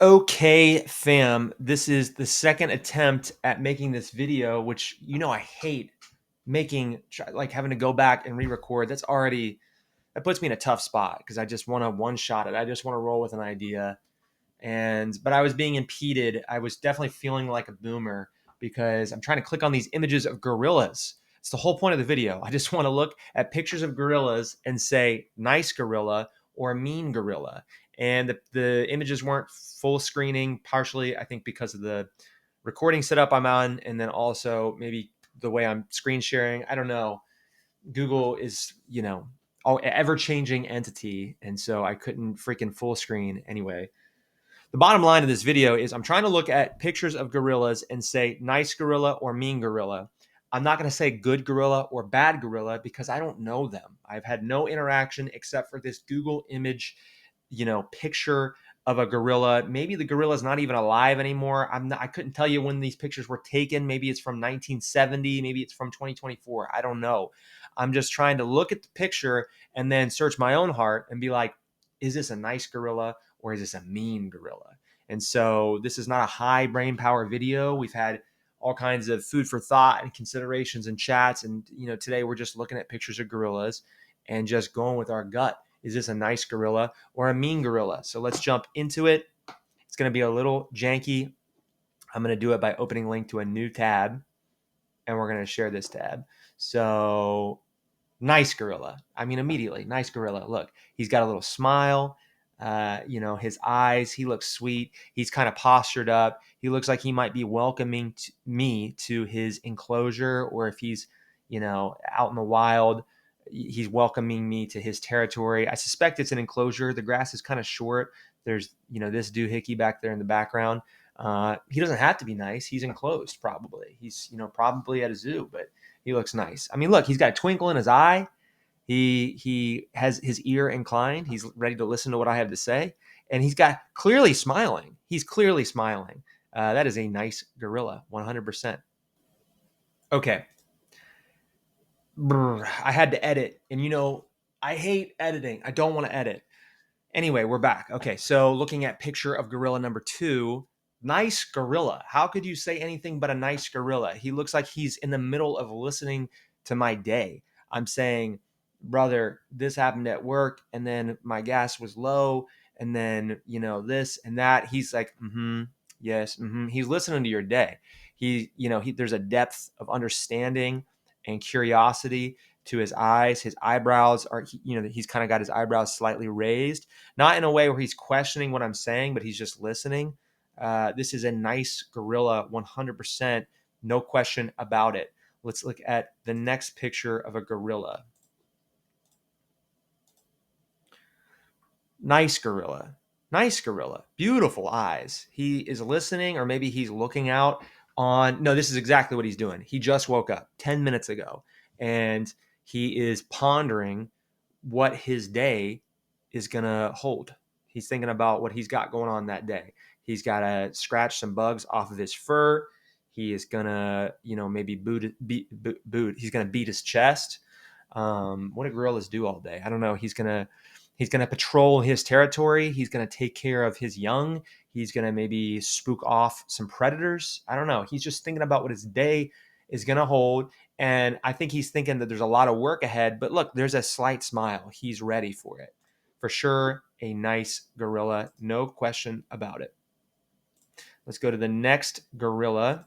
Okay, fam, this is the second attempt at making this video, which I hate making, like having to go back and re-record. That puts me in a tough spot because I just want to one shot it. I just want to roll with an idea. But I was being impeded. I was definitely feeling like a boomer because I'm trying to click on these images of gorillas. It's the whole point of the video. I just want to look at pictures of gorillas and say nice gorilla or mean gorilla. And the images weren't full screening, partially I think because of the recording setup I'm on, and then also maybe the way I'm screen sharing. I don't know. Google is, ever changing entity, and so I couldn't freaking full screen anyway. The bottom line of this video is I'm trying to look at pictures of gorillas and say nice gorilla or mean gorilla. I'm not going to say good gorilla or bad gorilla because I don't know them. I've had no interaction except for this Google image, picture of a gorilla. Maybe the gorilla is not even alive anymore. I couldn't tell you when these pictures were taken. Maybe it's from 1970. Maybe it's from 2024. I don't know. I'm just trying to look at the picture and then search my own heart and be like, is this a nice gorilla or is this a mean gorilla? And so this is not a high brain power video. We've had all kinds of food for thought and considerations and chats. And, today we're just looking at pictures of gorillas and just going with our gut. Is this a nice gorilla or a mean gorilla? So let's jump into it. It's going to be a little janky. I'm going to do it by opening a link to a new tab, and we're going to share this tab. So nice gorilla. I mean, immediately, nice gorilla. Look, he's got a little smile. His eyes, he looks sweet. He's kind of postured up. He looks like he might be welcoming me to his enclosure, or if he's, out in the wild, he's welcoming me to his territory. I suspect it's an enclosure. The grass is kind of short. There's, this doohickey back there in the background. He doesn't have to be nice. He's enclosed, probably. He's, probably at a zoo, but he looks nice. I mean, look, he's got a twinkle in his eye. He has his ear inclined. He's ready to listen to what I have to say, and he's got clearly smiling. He's clearly smiling. That is a nice gorilla, 100%. Okay, I had to edit, and I hate editing. I don't want to edit. Anyway, we're back. Okay, so looking at picture of gorilla number 2, nice gorilla. How could you say anything but a nice gorilla? He looks like he's in the middle of listening to my day. I'm saying, brother, this happened at work, and then my gas was low, and then, this and that. He's like, yes, He's listening to your day. There's a depth of understanding and curiosity to his eyes. His eyebrows are, he's kind of got his eyebrows slightly raised, not in a way where he's questioning what I'm saying, but he's just listening. This is a nice gorilla, 100%, no question about it. Let's look at the next picture of a gorilla. Nice gorilla. Nice gorilla. Beautiful eyes. He is listening, or maybe he's looking out on. No, this is exactly what he's doing. He just woke up 10 minutes ago, and he is pondering what his day is going to hold. He's thinking about what he's got going on that day. He's got to scratch some bugs off of his fur. He is going to, maybe boot. He's going to beat his chest. What do gorillas do all day? I don't know. He's going to patrol his territory. He's going to take care of his young. He's going to maybe spook off some predators. I don't know. He's just thinking about what his day is going to hold. And I think he's thinking that there's a lot of work ahead. But look, there's a slight smile. He's ready for it. For sure, a nice gorilla. No question about it. Let's go to the next gorilla.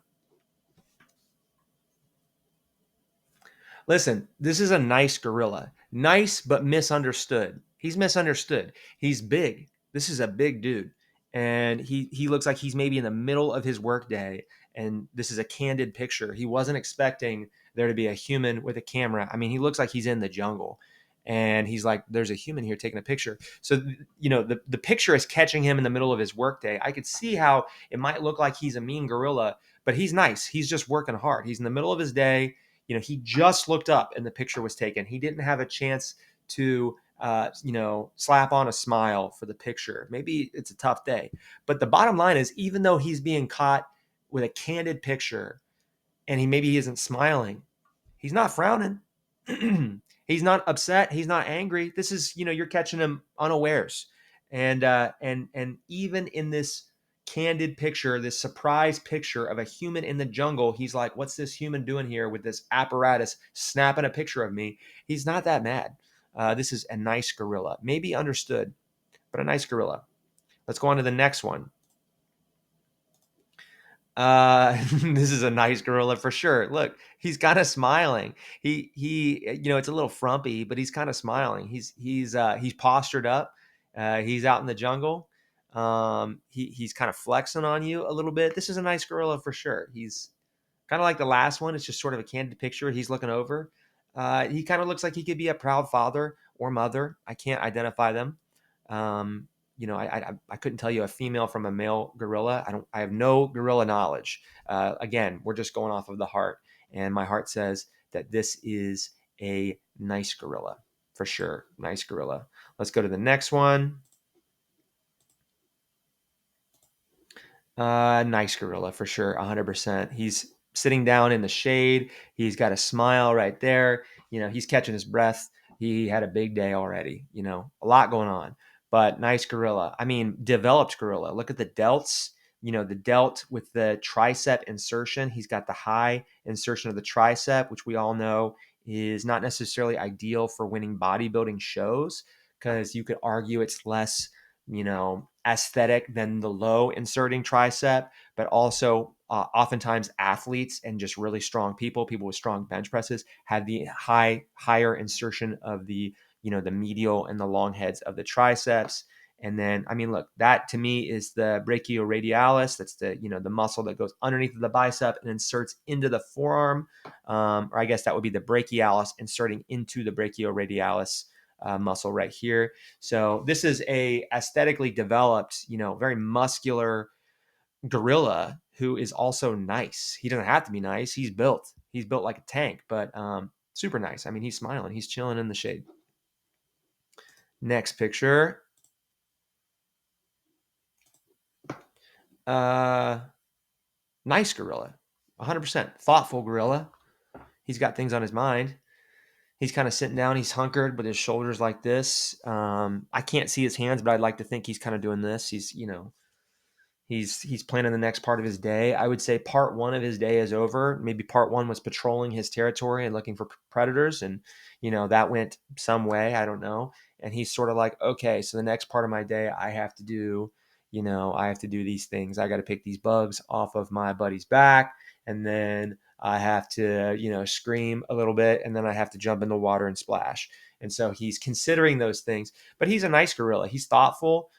Listen, this is a nice gorilla. Nice, but misunderstood. He's misunderstood. He's big. This is a big dude. And he looks like he's maybe in the middle of his workday. And this is a candid picture. He wasn't expecting there to be a human with a camera. I mean, he looks like he's in the jungle. And he's like, there's a human here taking a picture. So, the picture is catching him in the middle of his workday. I could see how it might look like he's a mean gorilla, but he's nice. He's just working hard. He's in the middle of his day. He just looked up and the picture was taken. He didn't have a chance to, slap on a smile for the picture. Maybe it's a tough day. But the bottom line is, even though he's being caught with a candid picture and maybe he isn't smiling, he's not frowning. He's not upset. He's not angry. This is, you're catching him unawares. And even in this candid picture, this surprise picture of a human in the jungle. He's like, what's this human doing here with this apparatus snapping a picture of me? He's not that mad. This is a nice gorilla, maybe understood, but a nice gorilla. Let's go on to the next one. This is a nice gorilla for sure. Look, he's kind of smiling. It's a little frumpy, but he's kind of smiling. He's postured up. He's out in the jungle. He's kind of flexing on you a little bit. This is a nice gorilla for sure. He's kind of like the last one. It's just sort of a candid picture. He's looking over. He kind of looks like he could be a proud father or mother. I can't identify them. Um, I couldn't tell you a female from a male gorilla. I have no gorilla knowledge. Again, we're just going off of the heart, and my heart says that this is a nice gorilla for sure. Nice gorilla. Let's go to the next one. Nice gorilla for sure, 100%. He's sitting down in the shade. He's got a smile right there. He's catching his breath. He had a big day already. A lot going on. But nice gorilla. I mean, developed gorilla. Look at the delts. The delt with the tricep insertion. He's got the high insertion of the tricep, which we all know is not necessarily ideal for winning bodybuilding shows because you could argue it's less aesthetic than the low inserting tricep, but also oftentimes athletes and just really strong people with strong bench presses have the higher insertion of the medial and the long heads of the triceps. And then, I mean, look, that to me is the brachioradialis. That's the muscle that goes underneath of the bicep and inserts into the forearm. Or I guess that would be the brachialis inserting into the brachioradialis muscle right here. So this is a aesthetically developed, very muscular gorilla who is also nice. He doesn't have to be nice. He's built like a tank, but super nice. I mean, he's smiling. He's chilling in the shade. Next picture. Nice gorilla. 100% thoughtful gorilla. He's got things on his mind. He's kind of sitting down. He's hunkered with his shoulders like this. I can't see his hands, but I'd like to think he's kind of doing this. He's planning the next part of his day. I would say part one of his day is over. Maybe part one was patrolling his territory and looking for predators, and that went some way. I don't know. And he's sort of like, okay, so the next part of my day, I have to do these things. I got to pick these bugs off of my buddy's back, and then I have to scream a little bit, and then I have to jump in the water and splash. And so he's considering those things, but he's a nice gorilla. He's thoughtful.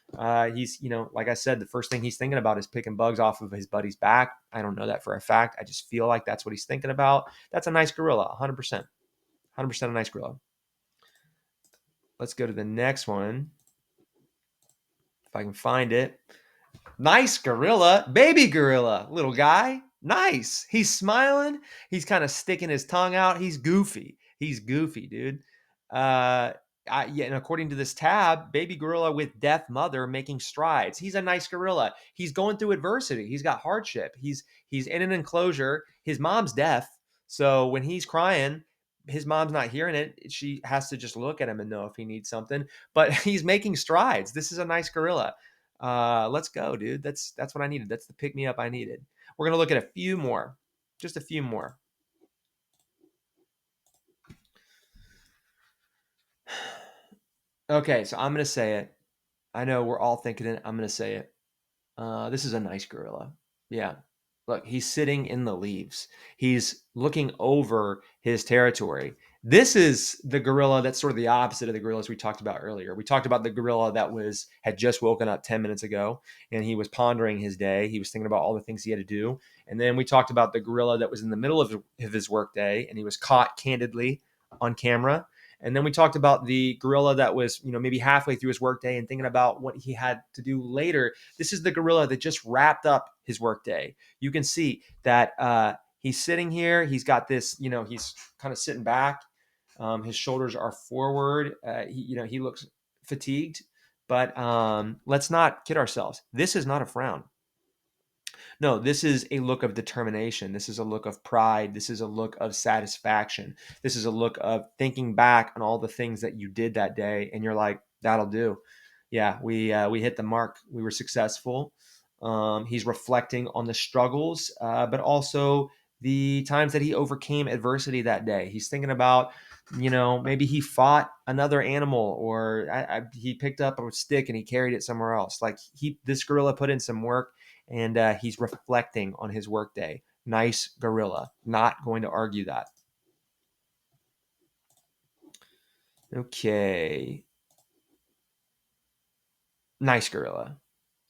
He's, like I said, the first thing he's thinking about is picking bugs off of his buddy's back. I don't know that for a fact. I just feel like that's what he's thinking about. That's a nice gorilla, 100%. 100% a nice gorilla. Let's go to the next one. If I can find it. Nice gorilla, baby gorilla, little guy. Nice. He's smiling. He's kind of sticking his tongue out. He's goofy. Dude. And according to this tab, baby gorilla with deaf mother making strides. He's a nice gorilla. He's going through adversity. He's got hardship. He's in an enclosure. His mom's deaf, so when he's crying, his mom's not hearing it. She has to just look at him and know if he needs something. But he's making strides. This is a nice gorilla. Let's go, dude. That's what I needed. That's the pick me up I needed. We're gonna look at a few more, just a few more. Okay, so I'm gonna say it. I know we're all thinking it. I'm gonna say it. This is a nice gorilla. Yeah. Look, he's sitting in the leaves. He's looking over his territory. This is the gorilla that's sort of the opposite of the gorillas we talked about earlier. We talked about the gorilla that had just woken up 10 minutes ago and he was pondering his day. He was thinking about all the things he had to do. And then we talked about the gorilla that was in the middle of his work day and he was caught candidly on camera. And then we talked about the gorilla that was, maybe halfway through his workday and thinking about what he had to do later. This is the gorilla that just wrapped up his workday. You can see that he's sitting here. He's got this, he's kind of sitting back. His shoulders are forward. He looks fatigued. But let's not kid ourselves. This is not a frown. No, this is a look of determination. This is a look of pride. This is a look of satisfaction. This is a look of thinking back on all the things that you did that day, and you're like, "That'll do." Yeah, we hit the mark. We were successful. He's reflecting on the struggles, but also the times that he overcame adversity that day. He's thinking about, maybe he fought another animal, or he picked up a stick and he carried it somewhere else. Like this gorilla put in some work, and he's reflecting on his workday. Nice gorilla. Not going to argue that. Okay. Nice gorilla.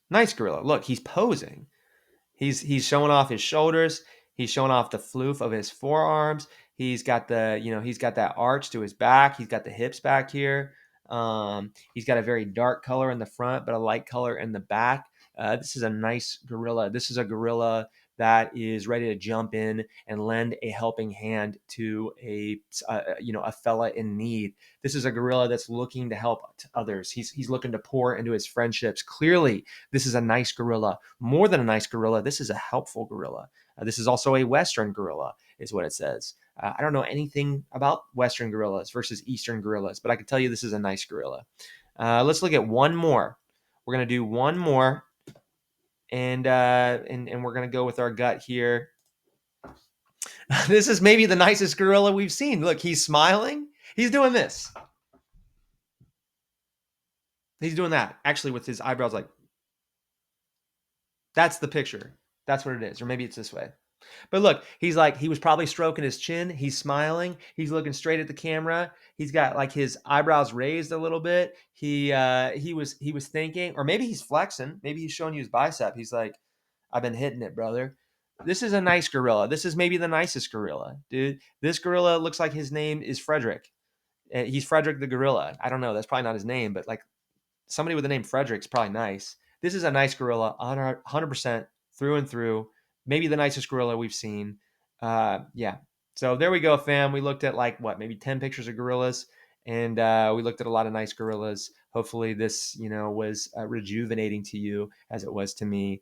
Nice gorilla. Look, he's posing. He's showing off his shoulders. He's showing off the floof of his forearms. He's got that arch to his back. He's got the hips back here. He's got a very dark color in the front, but a light color in the back. This is a nice gorilla. This is a gorilla that is ready to jump in and lend a helping hand to a fella in need. This is a gorilla that's looking to help others. He's looking to pour into his friendships. Clearly, this is a nice gorilla. More than a nice gorilla, this is a helpful gorilla. This is also a Western gorilla, is what it says. I don't know anything about Western gorillas versus Eastern gorillas, but I can tell you this is a nice gorilla. Let's look at one more. We're going to do one more, and we're going to go with our gut here. This is maybe the nicest gorilla we've seen. Look, he's smiling. He's doing this. He's doing that, actually, with his eyebrows like. That's the picture. That's what it is. Or maybe it's this way. But look, he was probably stroking his chin. He's smiling. He's looking straight at the camera. He's got like his eyebrows raised a little bit. He was thinking, or maybe he's flexing. Maybe he's showing you his bicep. He's like, I've been hitting it, brother. This is a nice gorilla. This is maybe the nicest gorilla, dude. This gorilla looks like his name is Frederick. He's Frederick the gorilla. I don't know. That's probably not his name, but like somebody with the name Frederick's probably nice. This is a nice gorilla, 100% through and through. Maybe the nicest gorilla we've seen. Yeah. So there we go, fam. We looked at maybe 10 pictures of gorillas, and we looked at a lot of nice gorillas. Hopefully this, was rejuvenating to you as it was to me.